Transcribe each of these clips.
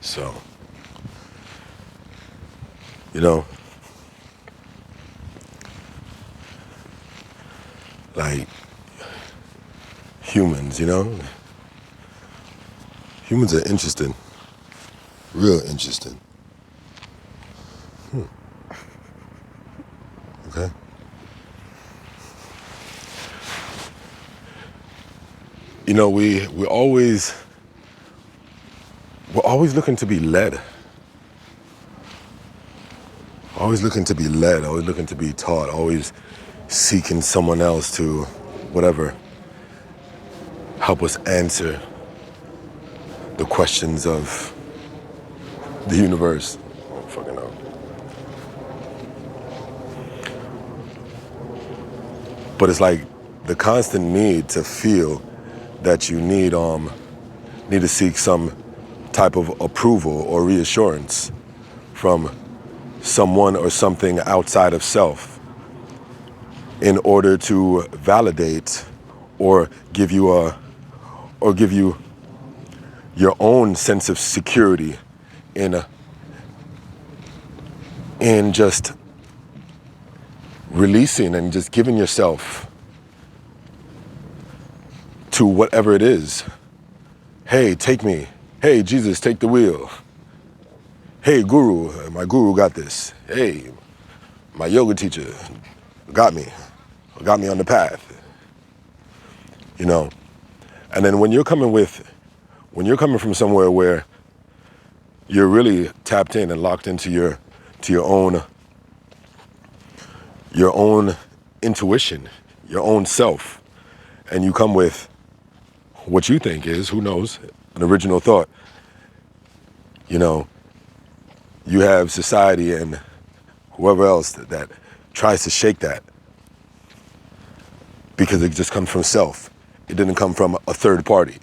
So, you know, like humans, humans are interesting, real interesting. Okay. You know, we're always looking to be led. Always looking to be led, always looking to be taught, always seeking someone else to, whatever, help us answer the questions of the universe. I don't fucking know. But it's like the constant need to feel that you need to seek some type of approval or reassurance from someone or something outside of self in order to validate or give you your own sense of security in just releasing and just giving yourself to whatever it is. Hey, take me. Hey, Jesus, take the wheel. Hey, guru, my guru got this. Hey, my yoga teacher got me on the path. And then when you're coming from somewhere where you're really tapped in and locked into your own intuition, your own self, and you come with what you think is, who knows, an original thought, you have society and whoever else that tries to shake that because it just comes from self. It didn't come from a third party.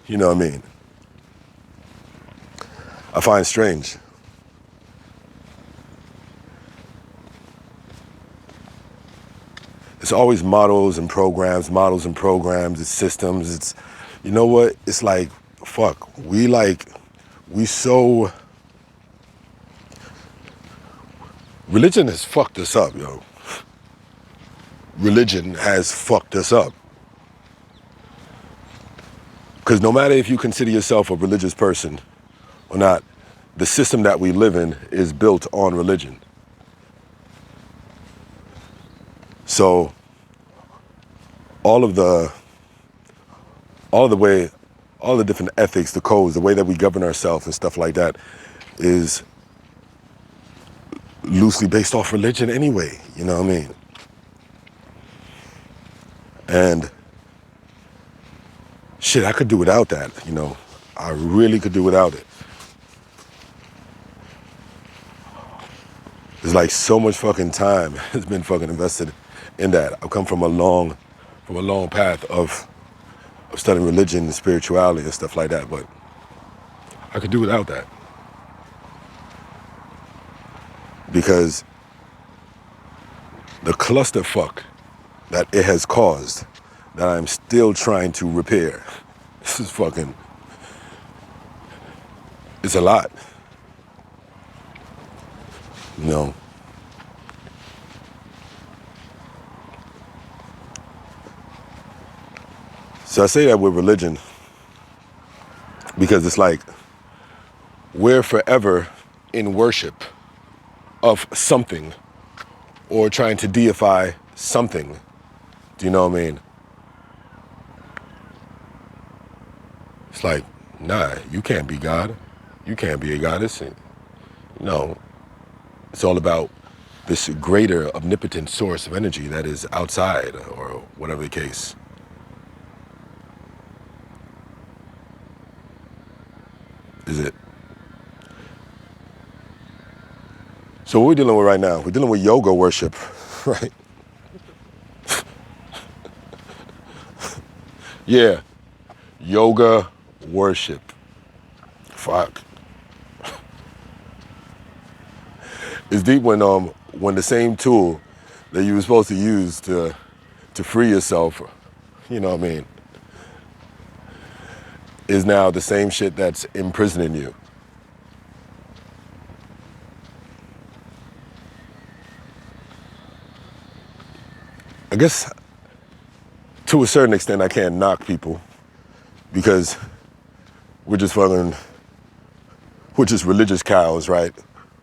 You know what I mean? I find strange. It's always models and programs, it's systems, it's, you know what? It's like, fuck, religion has fucked us up, yo. Religion has fucked us up. Because no matter if you consider yourself a religious person or not, the system that we live in is built on religion. So all the different ethics, the codes, the way that we govern ourselves and stuff like that is loosely based off religion anyway, you know what I mean? And shit, I could do without that, I really could do without it. There's like so much fucking time has been fucking invested in that. I've come from a long path of studying religion and spirituality and stuff like that, but I could do without that. Because the clusterfuck that it has caused, that I'm still trying to repair, this is fucking, it's a lot. So I say that with religion because it's like we're forever in worship of something or trying to deify something. Do you know what I mean? It's like, nah, you can't be God. You can't be a goddess. No, it's all about this greater omnipotent source of energy that is outside or whatever the case. Is it? So what we're dealing with right now, we're dealing with yoga worship, right? Yeah, yoga worship. Fuck. It's deep when the same tool that you were supposed to use to free yourself, you know what I mean, is now the same shit that's imprisoning you. I guess to a certain extent I can't knock people because we're just religious cows, right?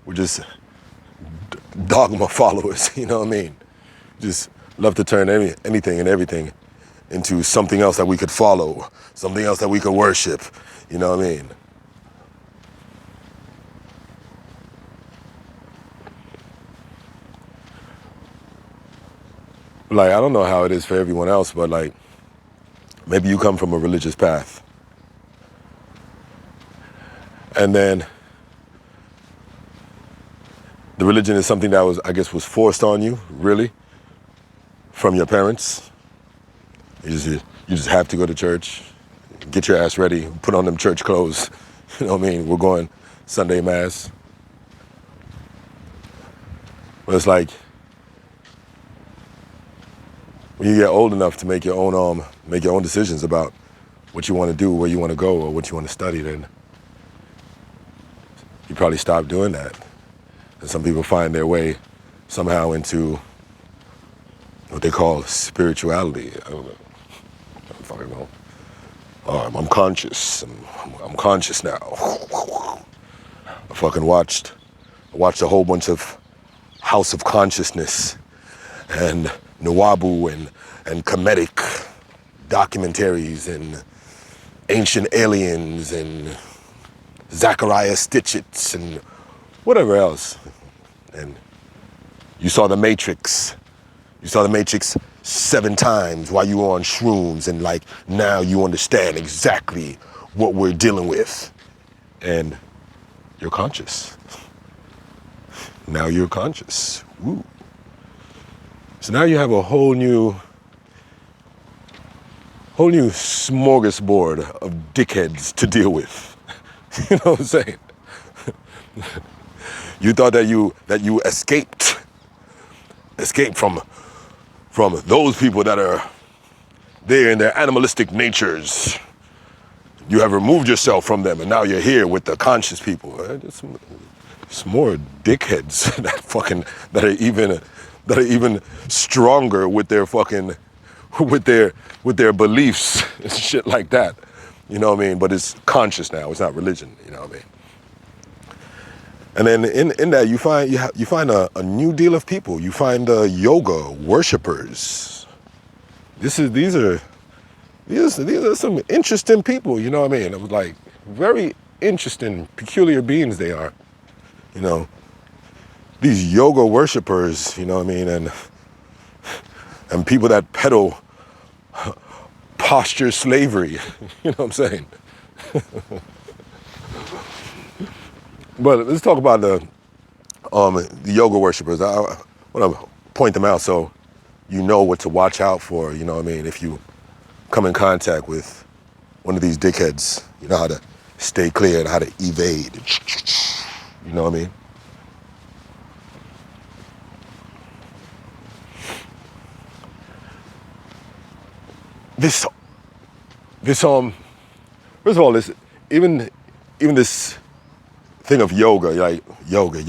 We're just dogma followers, you know what I mean? Just love to turn anything and everything into something else that we could follow, something else that we could worship, you know what I mean? Like, I don't know how it is for everyone else, but like, maybe you come from a religious path. And then the religion is something that was, I guess, was forced on you, really, from your parents. You just have to go to church, get your ass ready, put on them church clothes. You know what I mean? We're going Sunday Mass. But it's like, when you get old enough to make your own decisions about what you want to do, where you want to go, or what you want to study, then you probably stop doing that. And some people find their way somehow into what they call spirituality. I don't know. I don't fucking know. I'm conscious. I'm conscious now. I fucking watched a whole bunch of House of Consciousness and Nawabu and Kemetic documentaries and Ancient Aliens and Zachariah Stitchett and whatever else. And you saw The Matrix. You saw The Matrix 7 times while you were on shrooms, and like now you understand exactly what we're dealing with. And you're conscious. Now you're conscious. Woo. So now you have a whole new smorgasbord of dickheads to deal with. You know what I'm saying? You thought that you escaped from those people that are there in their animalistic natures. You have removed yourself from them, and now you're here with the conscious people. There's some more dickheads that are even stronger with their fucking with their beliefs and shit like that. You know what I mean? But it's conscious now. It's not religion. You know what I mean? And then in that you find a new deal of people. You find yoga worshipers. These are some interesting people. You know what I mean? It was like very interesting, peculiar beings they are. You know, these yoga worshipers. You know what I mean? And people that peddle posture slavery. You know what I'm saying? But let's talk about the yoga worshipers. I want to point them out so you know what to watch out for. You know what I mean? If you come in contact with one of these dickheads, you know how to stay clear and how to evade. You know what I mean? This first of all, even this thing of yoga, like yoga.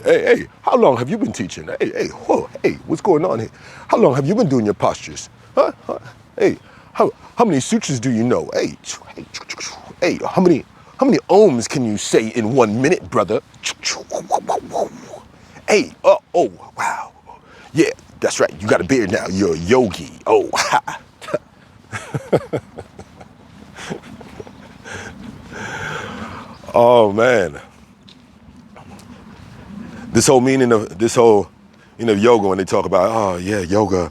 Hey, how long have you been teaching? Hey, what's going on here? How long have you been doing your postures? Huh? Hey, how many sutras do you know? Hey, how many ohms can you say in 1 minute, brother? Hey, oh, wow. Yeah, that's right. You got a beard now. You're a yogi. Oh, ha. Oh man, this whole yoga, when they talk about, oh yeah, yoga,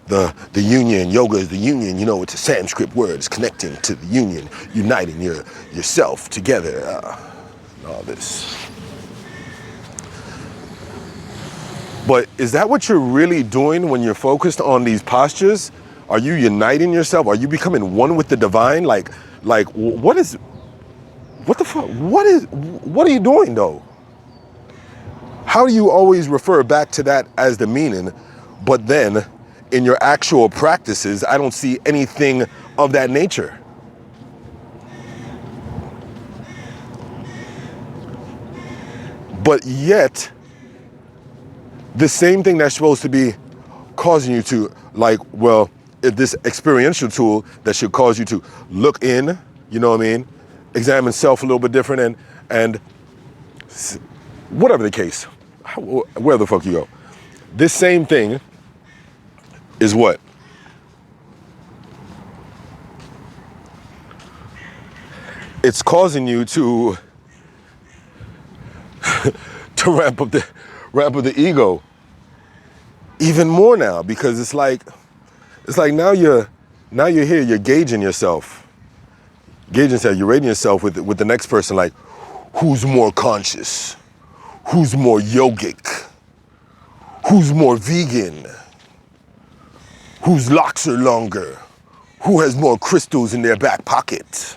the union, yoga is the union. You know, it's a Sanskrit word. It's connecting to the union, uniting yourself together. And all this. But is that what you're really doing when you're focused on these postures? Are you uniting yourself? Are you becoming one with the divine? Like what the fuck? What are you doing though? How do you always refer back to that as the meaning, but then in your actual practices, I don't see anything of that nature. But yet, the same thing that's supposed to be causing you to, like, well, this experiential tool that should cause you to look in, you know what I mean, examine self a little bit different, and whatever the case, where the fuck you go. This same thing is what? It's causing you to to ramp up the ego even more now, because it's like now you're here, you're gauging yourself. You're rating yourself with the next person, like, who's more conscious? Who's more yogic? Who's more vegan? Whose locks are longer? Who has more crystals in their back pocket?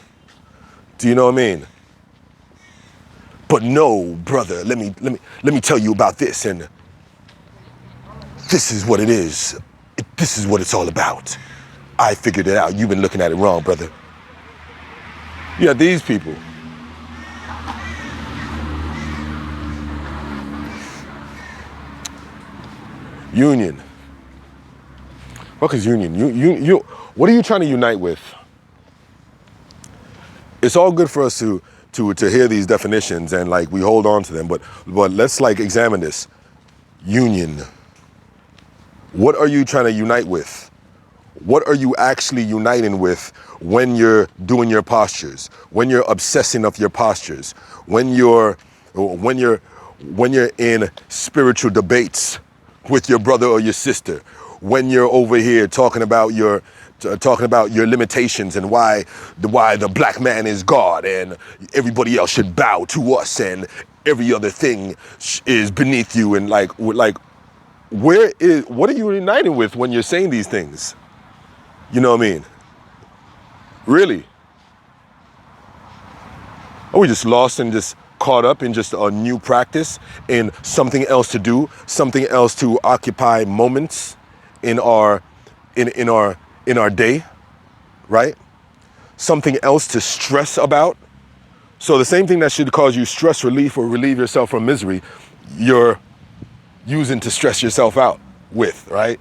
Do you know what I mean? But no, brother, let me tell you about this, and this is what it is. This is what it's all about. I figured it out. You've been looking at it wrong, brother. Yeah, these people. Union. What is union? You. What are you trying to unite with? It's all good for us to hear these definitions and, like, we hold on to them, but let's, like, examine this. Union. What are you trying to unite with? What are you actually uniting with when you're doing your postures? When you're obsessing of your postures? When you're in spiritual debates with your brother or your sister? When you're over here talking about your limitations and why the black man is God and everybody else should bow to us and every other thing is beneath you, and like what are you uniting with when you're saying these things? You know what I mean? Really? Are we just lost and just caught up in just a new practice, in something else to do, something else to occupy moments in our day, right? Something else to stress about. So the same thing that should cause you stress relief or relieve yourself from misery, you're using to stress yourself out with, right?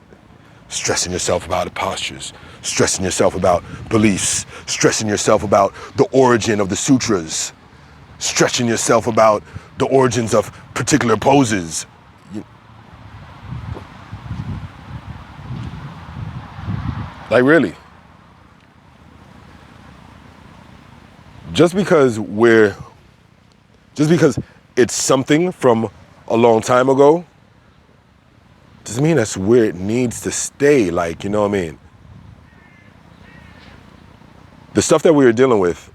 Stressing yourself about the postures, stressing yourself about beliefs, stressing yourself about the origin of the sutras, stressing yourself about the origins of particular poses. Like, really? Just because it's something from a long time ago doesn't mean that's where it needs to stay. Like, you know what I mean? The stuff that we were dealing with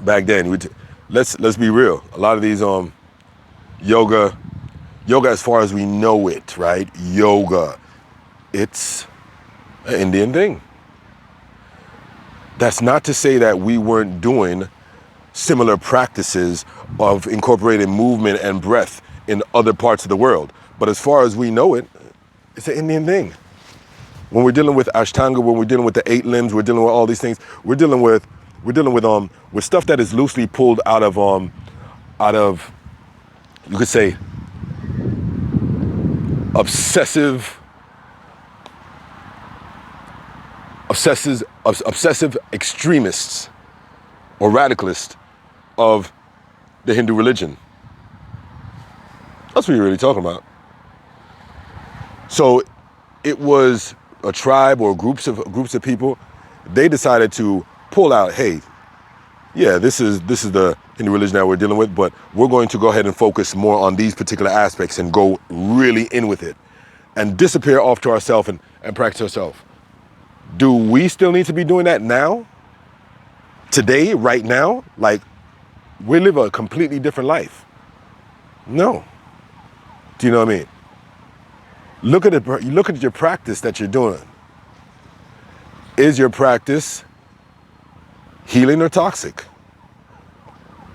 back then, let's be real. A lot of these yoga as far as we know it, right? Yoga, it's an Indian thing. That's not to say that we weren't doing similar practices of incorporating movement and breath in other parts of the world. But as far as we know it, it's an Indian thing. When we're dealing with Ashtanga, when we're dealing with the 8 limbs, we're dealing with all these things, we're dealing with stuff that is loosely pulled out of you could say obsessive extremists or radicalists of the Hindu religion. That's what you're really talking about. So it was a tribe or groups of people. They decided to pull out, hey, yeah, this is the Hindu religion that we're dealing with, but we're going to go ahead and focus more on these particular aspects and go really in with it and disappear off to ourselves and practice ourselves. Do we still need to be doing that now? Today, right now? Like, we live a completely different life. No. Do you know what I mean? Look at your practice that you're doing. Is your practice healing or toxic?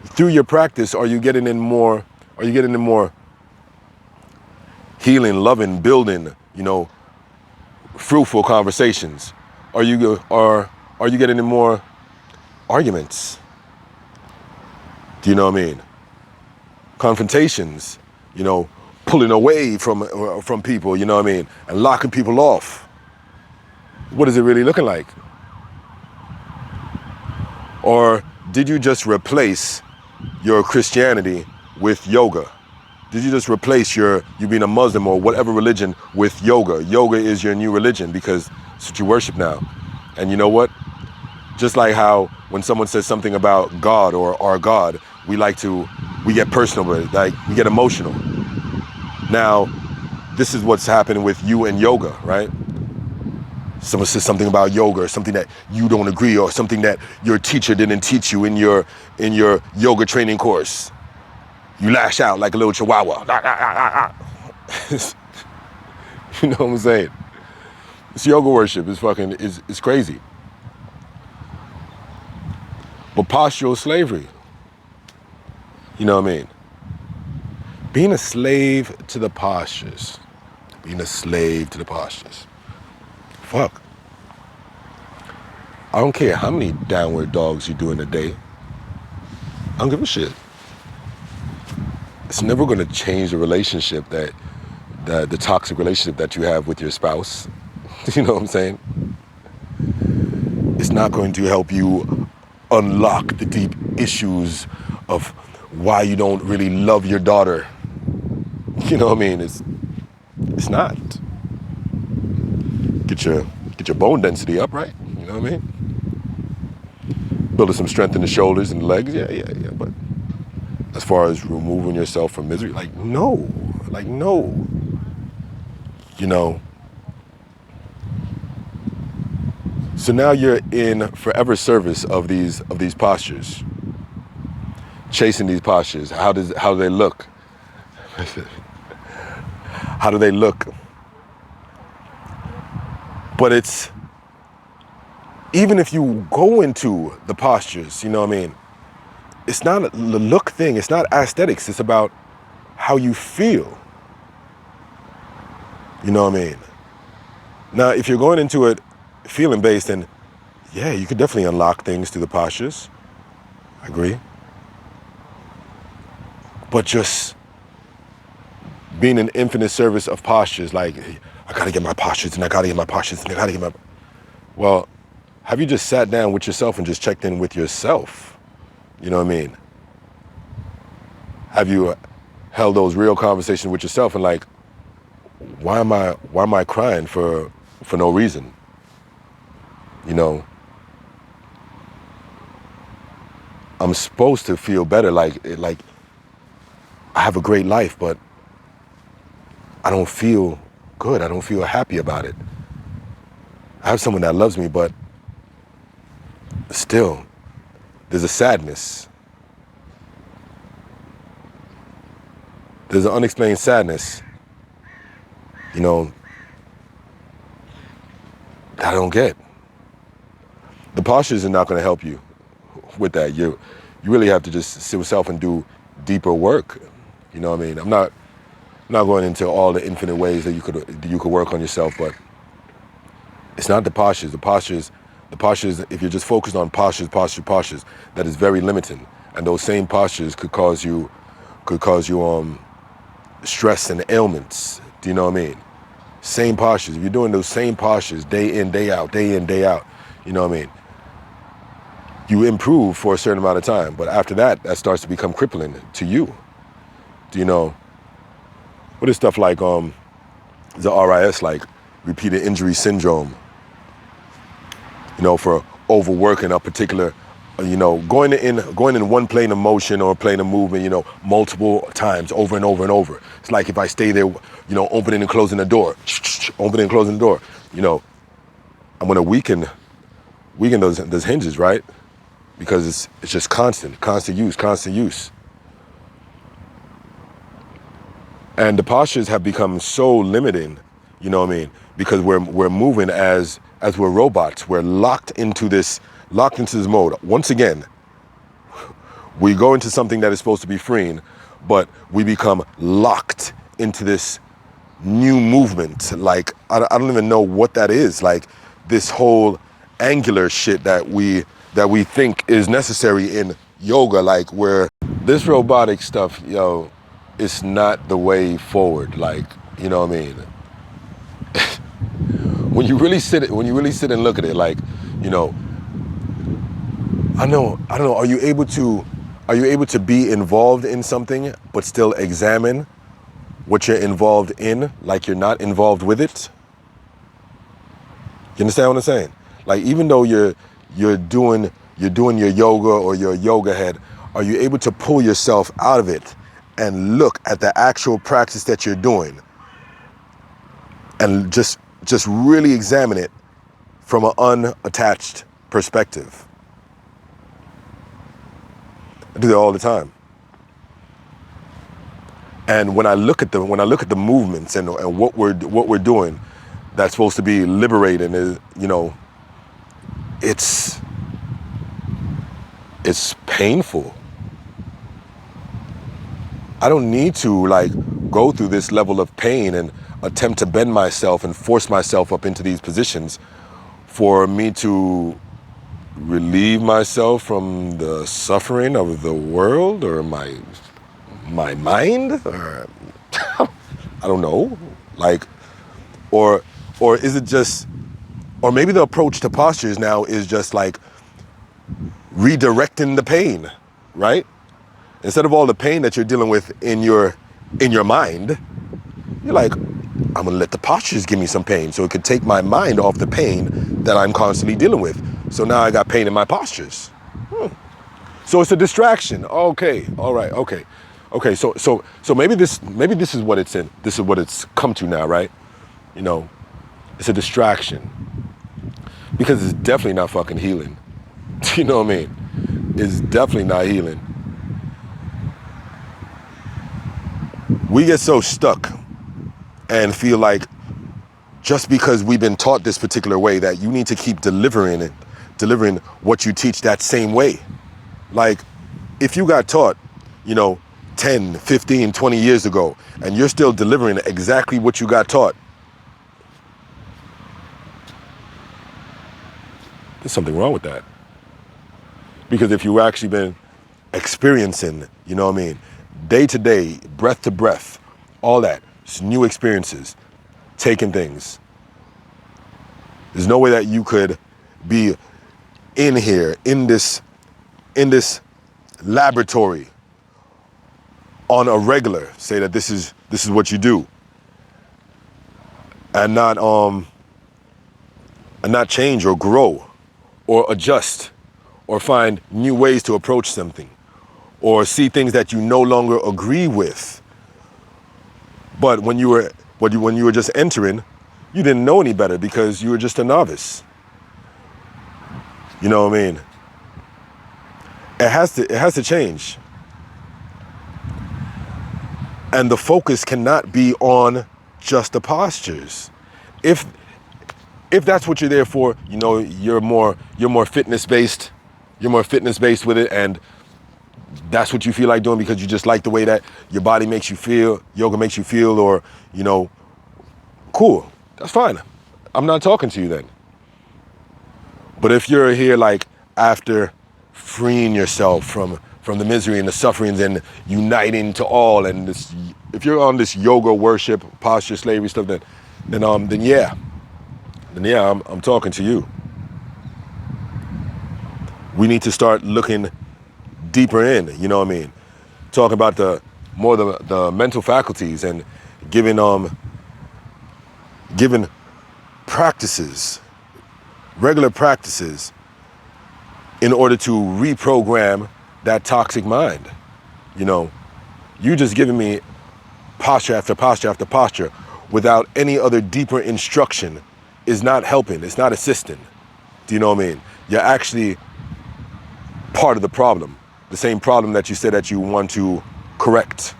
Through your practice, are you getting in more healing, loving, building, fruitful conversations? Are you getting any more arguments? Do you know what I mean? Confrontations, pulling away from people, you know what I mean, and locking people off. What is it really looking like? Or did you just replace your Christianity with yoga? Did you just replace you being a Muslim or whatever religion with yoga? Yoga is your new religion because it's what you worship now. And you know what? Just like how when someone says something about God or our God, we get personal with it, like we get emotional. Now, this is what's happening with you and yoga, right? Someone says something about yoga or something that you don't agree or something that your teacher didn't teach you in your yoga training course. You lash out like a little chihuahua. You know what I'm saying? This yoga worship is crazy. But postural slavery, you know what I mean? Being a slave to the postures. Being a slave to the postures. Fuck. I don't care how many downward dogs you do in a day. I don't give a shit. It's never going to change the relationship the toxic relationship that you have with your spouse. You know what I'm saying? It's not going to help you unlock the deep issues of why you don't really love your daughter. You know what I mean? It's not. Get your bone density up, right? You know what I mean? Building some strength in the shoulders and the legs, yeah. But as far as removing yourself from misery, no. You know. So now you're in forever service of these postures, chasing these postures. How do they look? How do they look? But it's, even if you go into the postures, you know what I mean? It's not a look thing. It's not aesthetics. It's about how you feel. You know what I mean? Now, if you're going into it feeling based, then yeah, you could definitely unlock things through the postures. I agree. But just being an infinite service of postures, like, I gotta get my postures and I gotta get my postures and I gotta get my... Well, have you just sat down with yourself and just checked in with yourself? You know what I mean? Have you held those real conversations with yourself and like, why am I crying for no reason? You know, I'm supposed to feel better, like I have a great life, but I don't feel good. I don't feel happy about it. I have someone that loves me, but still, there's a sadness. There's an unexplained sadness, you know, that I don't get. The postures are not going to help you with that. You really have to just sit with yourself and do deeper work. You know what I mean? I'm not going into all the infinite ways that you could work on yourself, but it's not the postures. The postures, if you're just focused on postures, that is very limiting. And those same postures could cause you stress and ailments. Do you know what I mean? Same postures. If you're doing those same postures day in, day out, you know what I mean? You improve for a certain amount of time, but after that starts to become crippling to you. Do you know? What is stuff like the RIS, like repeated injury syndrome? You know, for overworking a particular, you know, going in one plane of motion or plane of movement, you know, multiple times over and over and over. It's like if I stay there, you know, opening and closing the door, you know, I'm gonna weaken those hinges, right? Because it's just constant use. And the postures have become so limiting, you know what I mean? Because we're moving as we're robots. We're locked into this mode. Once again, we go into something that is supposed to be freeing, but we become locked into this new movement. Like, I don't even know what that is. Like, this whole angular shit that we think is necessary in yoga, like, where this robotic stuff, yo, it's not the way forward. Like, you know what I mean? When you really sit and look at it, like, you know, I don't know, are you able to be involved in something but still examine what you're involved in, like you're not involved with it? You understand what I'm saying? Like, even though you're doing your yoga or your yoga head, are you able to pull yourself out of it and look at the actual practice that you're doing and just really examine it from an unattached perspective? I do that all the time. And when I look at the movements and what we're doing, that's supposed to be liberating, is, you know, it's painful. I don't need to, like, go through this level of pain and attempt to bend myself and force myself up into these positions for me to relieve myself from the suffering of the world or my mind, or I don't know, like, or is it just, or maybe the approach to postures now is just like redirecting the pain, right? Instead of all the pain that you're dealing with in your mind, you're like, I'm gonna let the postures give me some pain so it could take my mind off the pain that I'm constantly dealing with. So now I got pain in my postures. So it's a distraction. Okay, all right, okay. So maybe this is what it's in. This is what it's come to now, right? You know, it's a distraction. Because it's definitely not fucking healing. You know what I mean? It's definitely not healing. We get so stuck and feel like just because we've been taught this particular way that you need to keep delivering what you teach that same way. Like, if you got taught, you know, 10, 15, 20 years ago, and you're still delivering exactly what you got taught, there's something wrong with that. Because if you've actually been experiencing, you know what I mean, day to day, breath to breath, all that, it's new experiences, taking things, there's no way that you could be in here, in this laboratory on a regular, say that this is what you do, and not change or grow or adjust or find new ways to approach something or see things that you no longer agree with. But when you were just entering, you didn't know any better because you were just a novice. You know what I mean? It has to change. And the focus cannot be on just the postures. If that's what you're there for, you know, you're more fitness based. You're more fitness based with it, and that's what you feel like doing because you just like the way that your body makes you feel, yoga makes you feel, or, you know, cool. That's fine. I'm not talking to you then. But if you're here like after freeing yourself from the misery and the sufferings and uniting to all, and this, if you're on this yoga worship, posture, slavery stuff, then yeah, I'm talking to you. We need to start looking deeper in, you know what I mean? Talking about the mental faculties and giving practices, regular practices, in order to reprogram that toxic mind. You know, you just giving me posture after posture after posture without any other deeper instruction is not helping, it's not assisting. Do you know what I mean? You're actually part of the problem, the same problem that you said that you want to correct.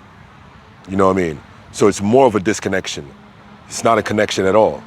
You know what I mean? So it's more of a disconnection. It's not a connection at all.